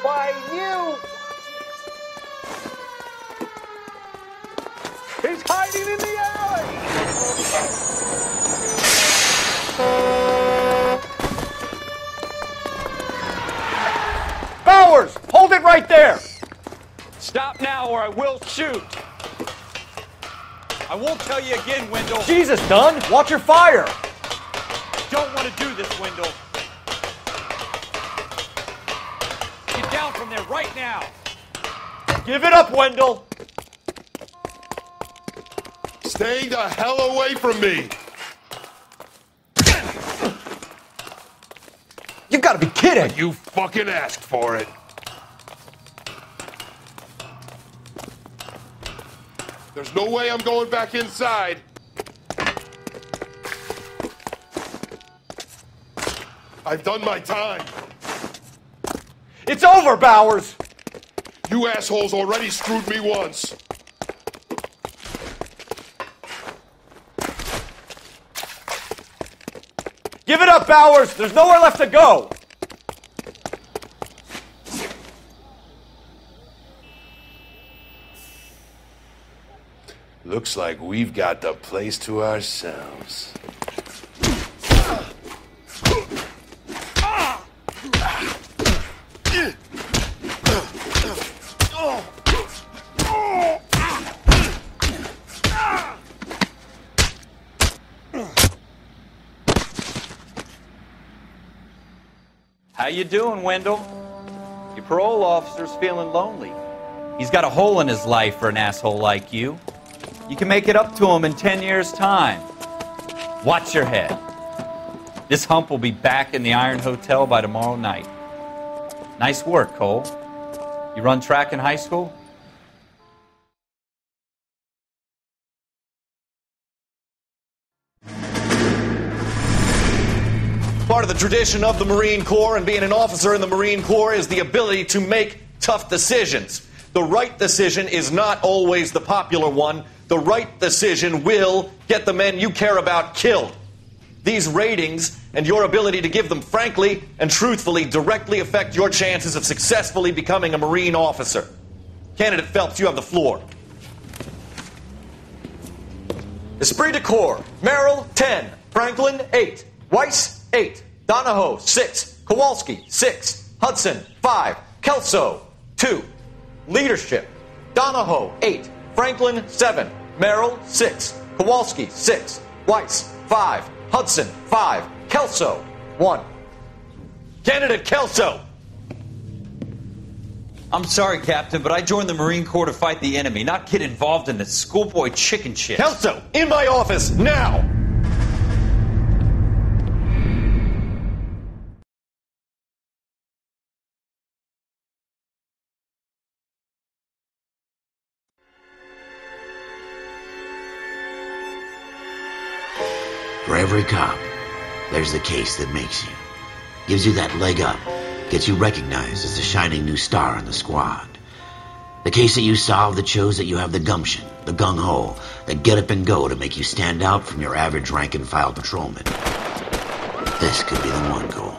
find you! He's hiding in the alley! Bowers! Hold it right there! Stop now or I will shoot! I won't tell you again, Wendell. Jesus, Dunn! Watch your fire! Don't want to do this, Wendell. Get down from there right now! Give it up, Wendell! Stay the hell away from me! You've got to be kidding! You fucking asked for it. There's no way I'm going back inside. I've done my time. It's over, Bowers! You assholes already screwed me once. Give it up, Bowers! There's nowhere left to go! Looks like we've got the place to ourselves. How you doing, Wendell? Your parole officer's feeling lonely. He's got a hole in his life for an asshole like you. You can make it up to him in 10 years' time. Watch your head. This hump will be back in the Iron Hotel by tomorrow night. Nice work, Cole. You run track in high school? Part of the tradition of the Marine Corps and being an officer in the Marine Corps is the ability to make tough decisions. The right decision is not always the popular one. The right decision will get the men you care about killed. These ratings and your ability to give them frankly and truthfully directly affect your chances of successfully becoming a Marine officer. Candidate Phelps, you have the floor. Esprit de Corps, Merrill, 10. Franklin, 8. Weiss, 8. Donahoe, 6. Kowalski, 6. Hudson, 5. Kelso, 2. Leadership, Donahoe, 8. Franklin, 7. Merrill, 6. Kowalski, 6. Weiss, 5. Hudson, 5. Kelso, 1. Candidate Kelso. I'm sorry, Captain, but I joined the Marine Corps to fight the enemy, not get involved in this schoolboy chicken shit. Kelso, in my office, now! For every cop, there's the case that makes you. Gives you that leg up. Gets you recognized as the shining new star in the squad. The case that you solve that shows that you have the gumption, the gung-ho, the get up and go to make you stand out from your average rank-and-file patrolman. This could be the one, Cole.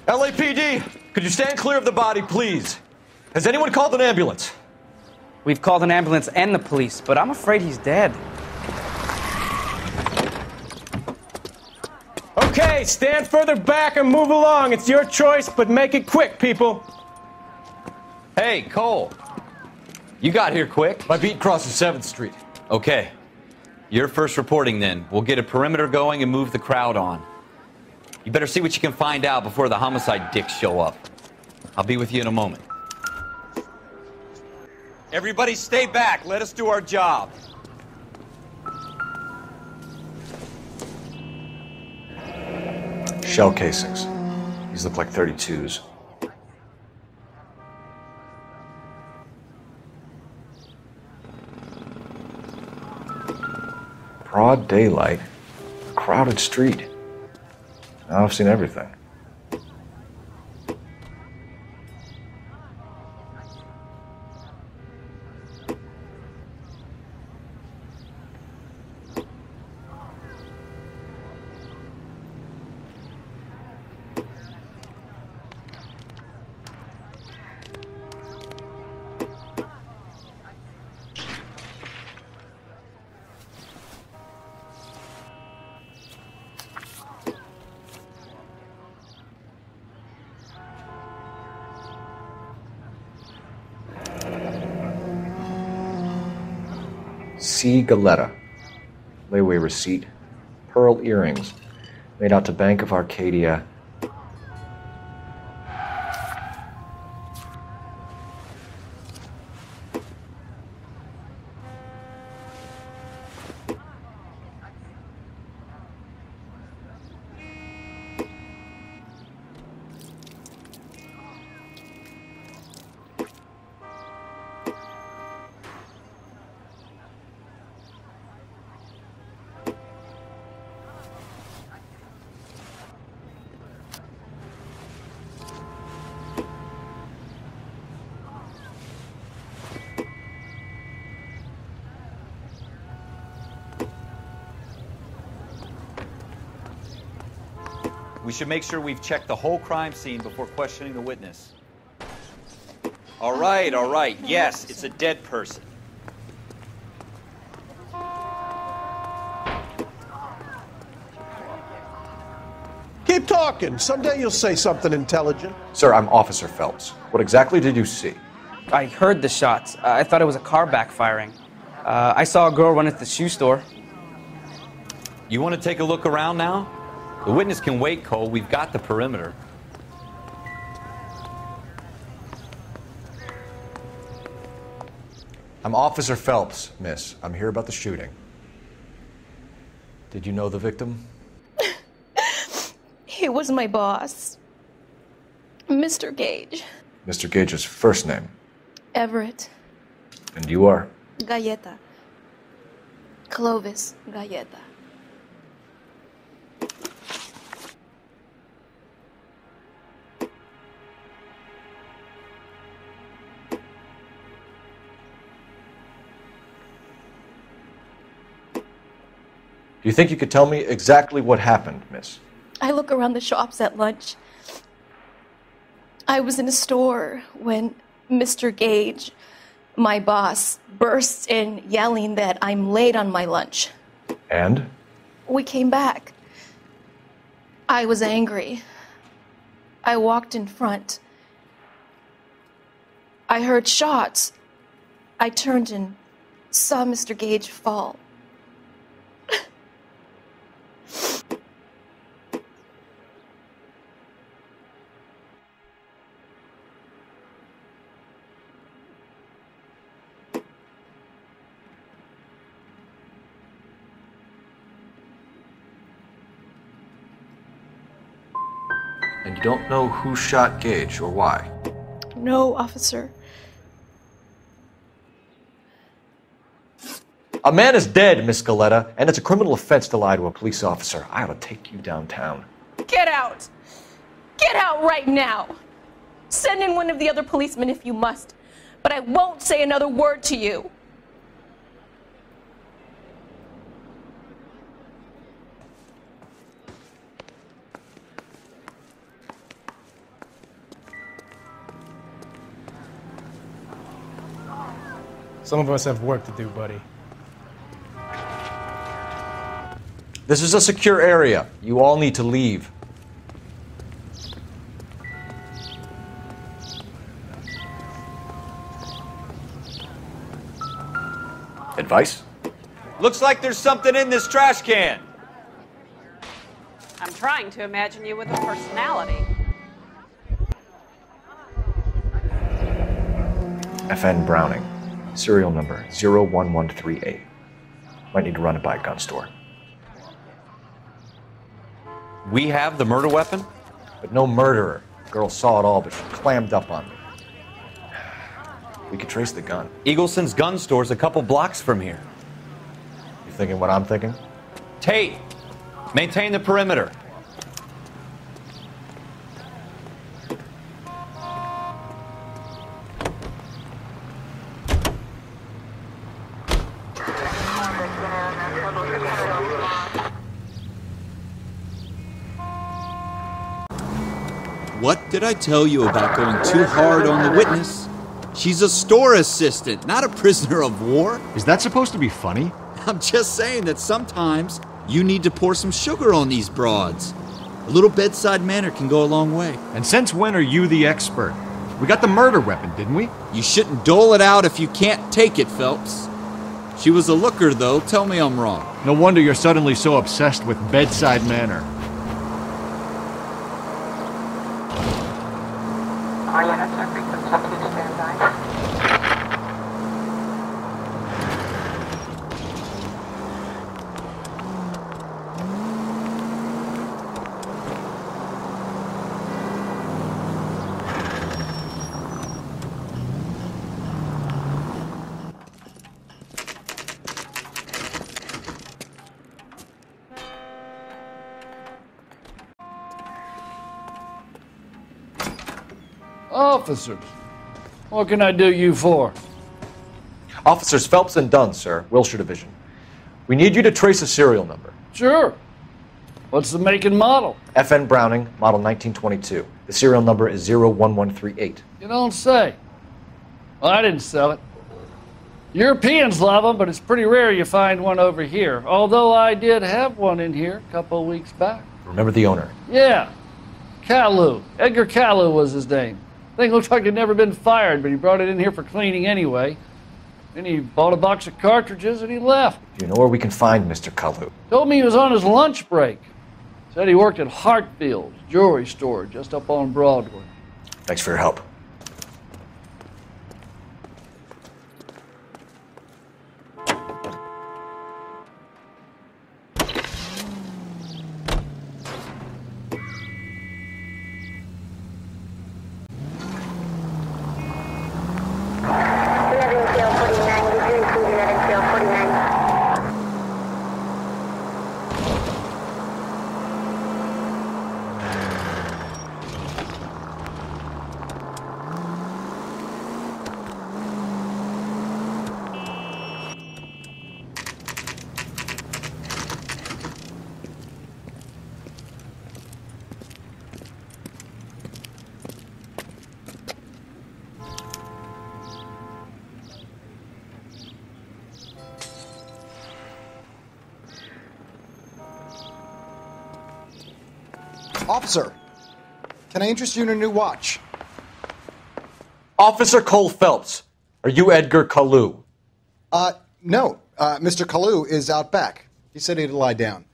LAPD, could you stand clear of the body, please? Has anyone called an ambulance? We've called an ambulance and the police, but I'm afraid he's dead. Okay, stand further back and move along. It's your choice, but make it quick, people. Hey, Cole. You got here quick. My beat crosses 7th Street. Okay. You're first reporting then. We'll get a perimeter going and move the crowd on. You better see what you can find out before the homicide dicks show up. I'll be with you in a moment. Everybody stay back. Let us do our job. Shell casings. These look like 32s. Broad daylight. A crowded street. Now I've seen everything. C. Galetta. Layaway receipt. Pearl earrings. Made out to Bank of Arcadia. We should make sure we've checked the whole crime scene before questioning the witness. All right. Yes, it's a dead person. Keep talking. Someday you'll say something intelligent. Sir, I'm Officer Phelps. What exactly did you see? I heard the shots. I thought it was a car backfiring. I saw a girl run into the shoe store. You want to take a look around now? The witness can wait, Cole. We've got the perimeter. I'm Officer Phelps, miss. I'm here about the shooting. Did you know the victim? He was my boss, Mr. Gage. Mr. Gage's first name. Everett. And you are? Galleta. Clovis Galleta. Do you think you could tell me exactly what happened, miss? I look around the shops at lunch. I was in a store when Mr. Gage, my boss, bursts in yelling that I'm late on my lunch. And? We came back. I was angry. I walked in front. I heard shots. I turned and saw Mr. Gage fall. And you don't know who shot Gage or why? No, officer. A man is dead, Miss Galetta, and it's a criminal offense to lie to a police officer. I ought to take you downtown. Get out! Get out right now! Send in one of the other policemen if you must, but I won't say another word to you. Some of us have work to do, buddy. This is a secure area. You all need to leave. Advice? Looks like there's something in this trash can. I'm trying to imagine you with a personality. FN Browning. Serial number 01138. Might need to run it by a gun store. We have the murder weapon? But no murderer. The girl saw it all, but she clammed up on me. We could trace the gun. Eagleson's gun store's a couple blocks from here. You thinking what I'm thinking? Tate, maintain the perimeter. What did I tell you about going too hard on the witness? She's a store assistant, not a prisoner of war. Is that supposed to be funny? I'm just saying that sometimes you need to pour some sugar on these broads. A little bedside manner can go a long way. And since when are you the expert? We got the murder weapon, didn't we? You shouldn't dole it out if you can't take it, Phelps. She was a looker, though. Tell me I'm wrong. No wonder you're suddenly so obsessed with bedside manner. All units are frequent subject standby. Officers, what can I do you for? Officers Phelps and Dunn, sir, Wilshire Division. We need you to trace a serial number. Sure. What's the make and model? FN Browning, model 1922. The serial number is 01138. You don't say. Well, I didn't sell it. Europeans love them, but it's pretty rare you find one over here. Although I did have one in here a couple of weeks back. Remember the owner? Yeah. Caillou. Edgar Caillou was his name. Thing looked like he'd never been fired, but he brought it in here for cleaning anyway. Then he bought a box of cartridges and he left. Do you know where we can find Mr. Kalu? Told me he was on his lunch break. Said he worked at Hartfield's jewelry store just up on Broadway. Thanks for your help. Officer, can I interest you in a new watch? Officer Cole Phelps, are you Edgar Kalu? No. Mr. Kalu is out back. He said he'd lie down.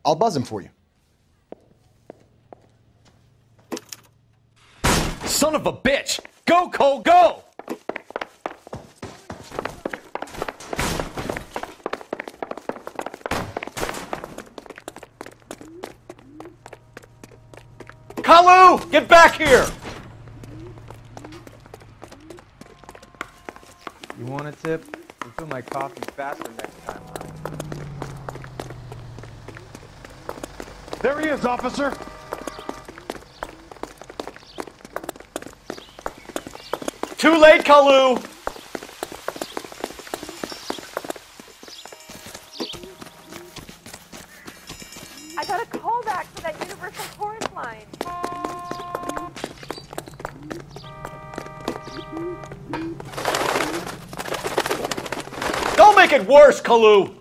I'll buzz him for you. Son of a bitch! Go, Cole, go! Kalu, get back here! You want a tip? Refill my coffee faster next time, right? There he is, officer. Too late, Kalu! I got a callback for that universal chorus line. Don't make it worse, Kalu!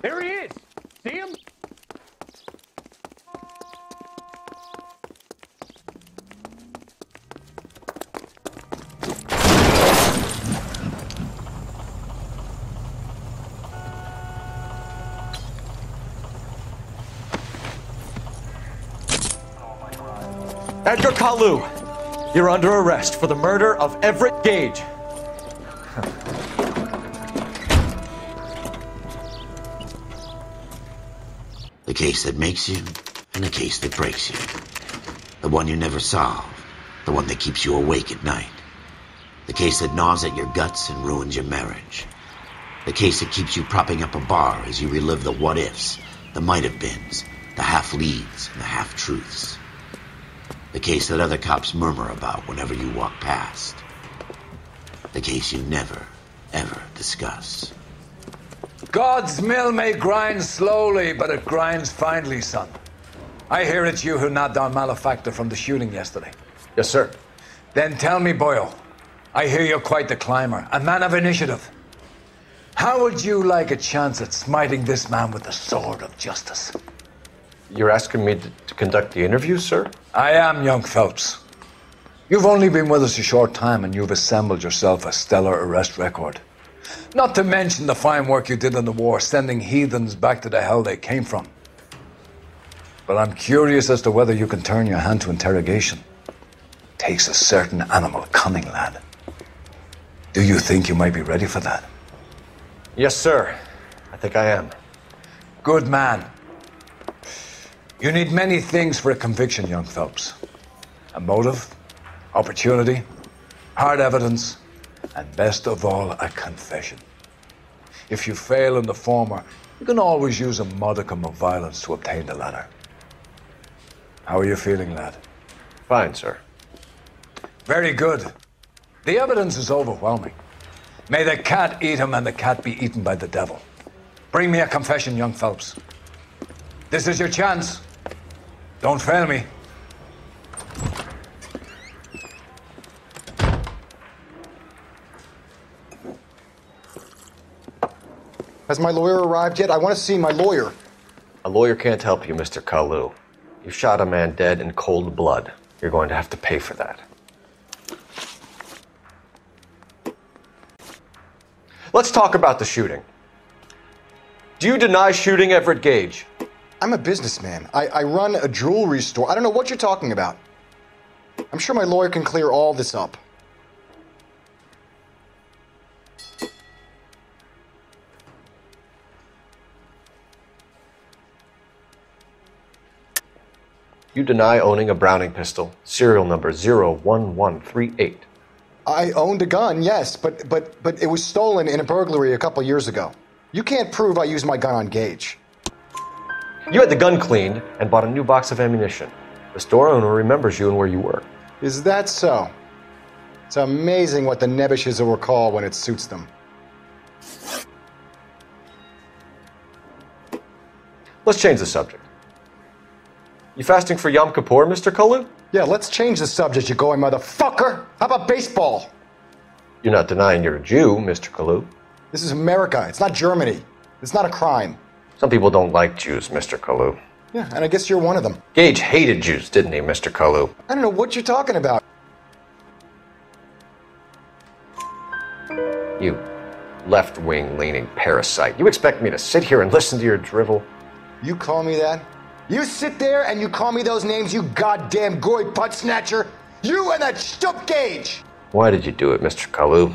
There he is. See him? Edgar Kalu, you're under arrest for the murder of Everett Gage. The case that makes you, and the case that breaks you. The one you never solve, the one that keeps you awake at night. The case that gnaws at your guts and ruins your marriage. The case that keeps you propping up a bar as you relive the what-ifs, the might-have-beens, the half-leads, and the half-truths. The case that other cops murmur about whenever you walk past. The case you never, ever discuss. God's mill may grind slowly, but it grinds finely, son. I hear it's you who nabbed our malefactor from the shooting yesterday. Yes, sir. Then tell me, boyo, I hear you're quite the climber, a man of initiative. How would you like a chance at smiting this man with the sword of justice? You're asking me to conduct the interview, sir? I am, young Phelps. You've only been with us a short time and you've assembled yourself a stellar arrest record. Not to mention the fine work you did in the war, sending heathens back to the hell they came from. But I'm curious as to whether you can turn your hand to interrogation. Takes a certain animal cunning, lad. Do you think you might be ready for that? Yes, sir. I think I am. Good man. You need many things for a conviction, young Phelps. A motive, opportunity, hard evidence, and best of all, a confession. If you fail in the former, you can always use a modicum of violence to obtain the latter. How are you feeling, lad? Fine, sir. Very good. The evidence is overwhelming. May the cat eat him and the cat be eaten by the devil. Bring me a confession, young Phelps. This is your chance. Don't fail me. Has my lawyer arrived yet? I want to see my lawyer. A lawyer can't help you, Mr. Kalu. You shot a man dead in cold blood. You're going to have to pay for that. Let's talk about the shooting. Do you deny shooting Everett Gage? I'm a businessman. I run a jewelry store. I don't know what you're talking about. I'm sure my lawyer can clear all this up. You deny owning a Browning pistol, serial number 01138. I owned a gun, yes, but it was stolen in a burglary a couple years ago. You can't prove I used my gun on Gage. You had the gun cleaned and bought a new box of ammunition. The store owner remembers you and where you were. Is that so? It's amazing what the Nebishes will recall when it suits them. Let's change the subject. You fasting for Yom Kippur, Mr. Kalu? Yeah, let's change the subject, you going motherfucker! How about baseball? You're not denying you're a Jew, Mr. Kalu. This is America. It's not Germany. It's not a crime. Some people don't like Jews, Mr. Kalu. Yeah, and I guess you're one of them. Gage hated Jews, didn't he, Mr. Kalu? I don't know what you're talking about. You left-wing leaning parasite. You expect me to sit here and listen to your drivel? You call me that? You sit there and you call me those names, you goddamn goy putt snatcher? You and that stup Gage! Why did you do it, Mr. Kalu?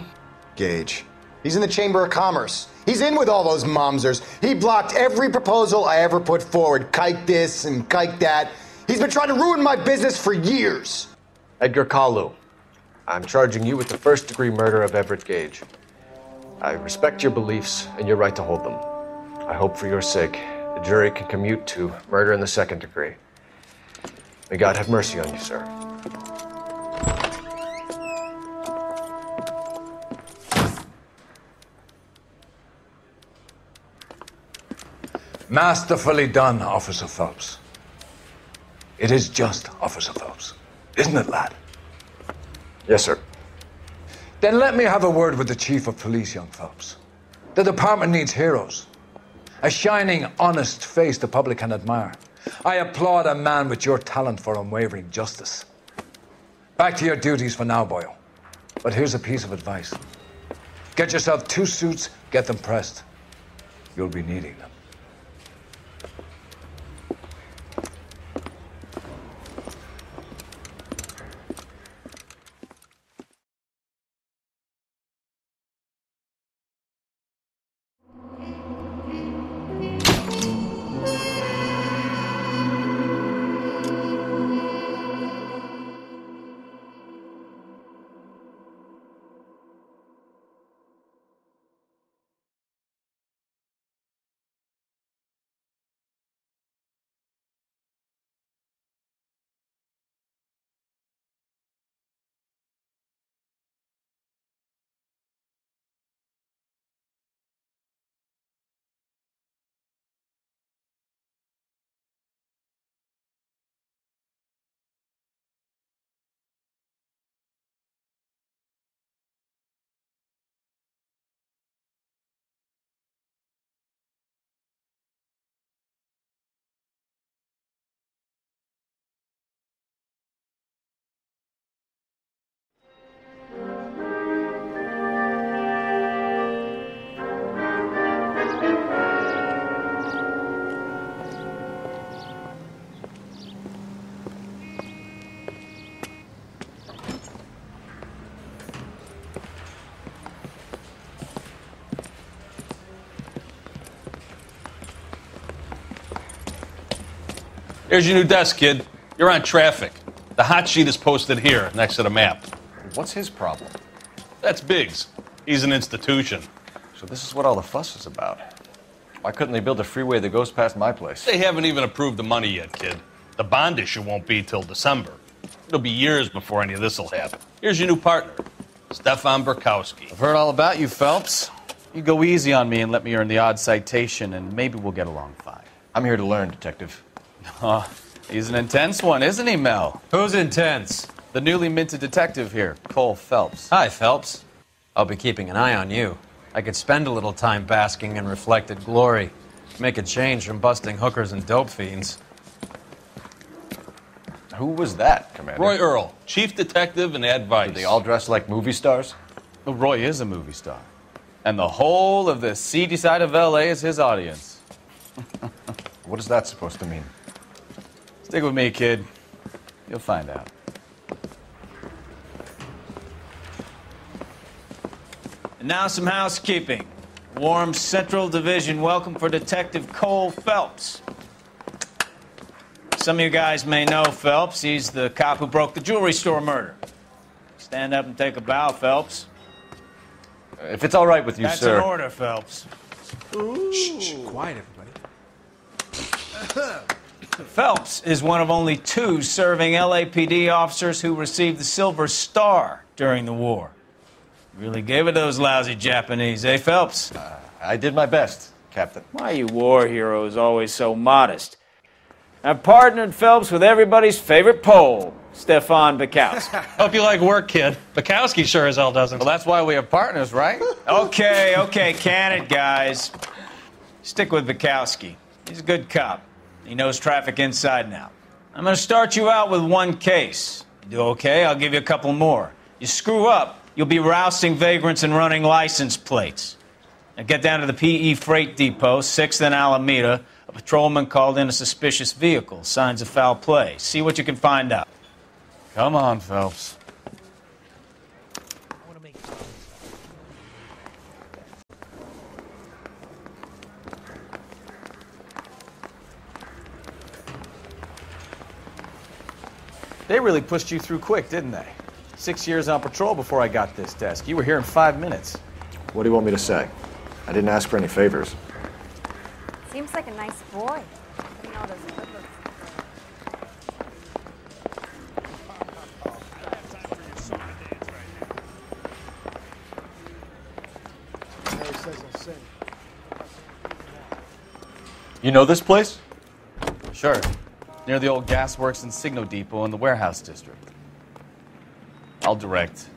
Gage. He's in the Chamber of Commerce. He's in with all those momsers. He blocked every proposal I ever put forward. Kike this and kike that. He's been trying to ruin my business for years. Edgar Kalu, I'm charging you with the first-degree murder of Everett Gage. I respect your beliefs and your right to hold them. I hope for your sake the jury can commute to murder in the second degree. May God have mercy on you, sir. Masterfully done, Officer Phelps. It is just Officer Phelps, isn't it, lad? Yes, sir. Then let me have a word with the Chief of Police, young Phelps. The department needs heroes. A shining, honest face the public can admire. I applaud a man with your talent for unwavering justice. Back to your duties for now, Boyle. But here's a piece of advice. Get yourself 2 suits, get them pressed. You'll be needing them. Here's your new desk, kid. You're on traffic. The hot sheet is posted here, next to the map. What's his problem? That's Biggs. He's an institution. So this is what all the fuss is about. Why couldn't they build a freeway that goes past my place? They haven't even approved the money yet, kid. The bond issue won't be till December. It'll be years before any of this will happen. Here's your new partner, Stefan Burkowski. I've heard all about you, Phelps. You go easy on me and let me earn the odd citation, and maybe we'll get along fine. I'm here to learn, Detective. Oh, he's an intense one, isn't he, Mel? Who's intense? The newly minted detective here, Cole Phelps. Hi, Phelps. I'll be keeping an eye on you. I could spend a little time basking in reflected glory. Make a change from busting hookers and dope fiends. Who was that, Commander? Roy Earl, chief detective and advice. Do they all dress like movie stars? Well, Roy is a movie star. And the whole of the seedy side of L.A. is his audience. What is that supposed to mean? Stick with me, kid. You'll find out. And now some housekeeping. Warm Central Division welcome for Detective Cole Phelps. Some of you guys may know Phelps. He's the cop who broke the jewelry store murder. Stand up and take a bow, Phelps. If it's all right with you, That's sir. That's an order, Phelps. Shh, quiet, everybody. Phelps is one of only 2 serving LAPD officers who received the Silver Star during the war. Really gave it those lousy Japanese, eh, Phelps? I did my best, Captain. Why are you war heroes always so modest? I've partnered Phelps with everybody's favorite Pole, Stefan Burkowski. Hope you like work, kid. Bukowski sure as hell doesn't. Well, that's why we have partners, right? Okay, can it, guys. Stick with Bukowski. He's a good cop. He knows traffic inside and out. I'm going to start you out with 1 case. You do okay, I'll give you a couple more. You screw up, you'll be rousting vagrants and running license plates. Now get down to the PE Freight Depot, 6th and Alameda. A patrolman called in a suspicious vehicle. Signs of foul play. See what you can find out. Come on, Phelps. They really pushed you through quick, didn't they? 6 years on patrol before I got this desk. You were here in 5 minutes. What do you want me to say? I didn't ask for any favors. Seems like a nice boy. Putting all those clippers. You know this place? Sure. Near the old gasworks and Signo Depot in the warehouse district. I'll direct.